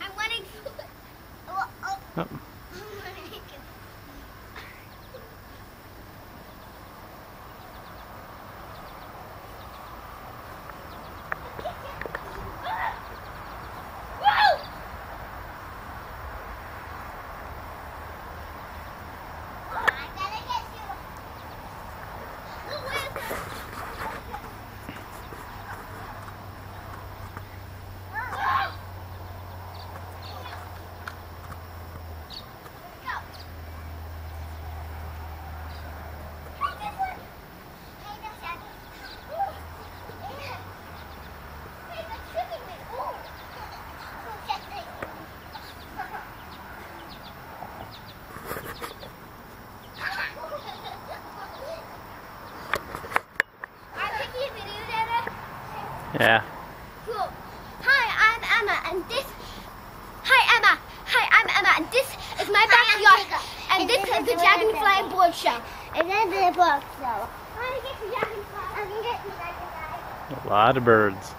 I'm wanting to. Oh. Yeah. Cool. Hi, I'm Emma, and this. Hi, Emma. Hi, I'm Emma, and this is my backyard, and this is the Dragonfly board show. And then the board show. I want to get the Dragonfly. I can get the Dragonfly. A lot of birds.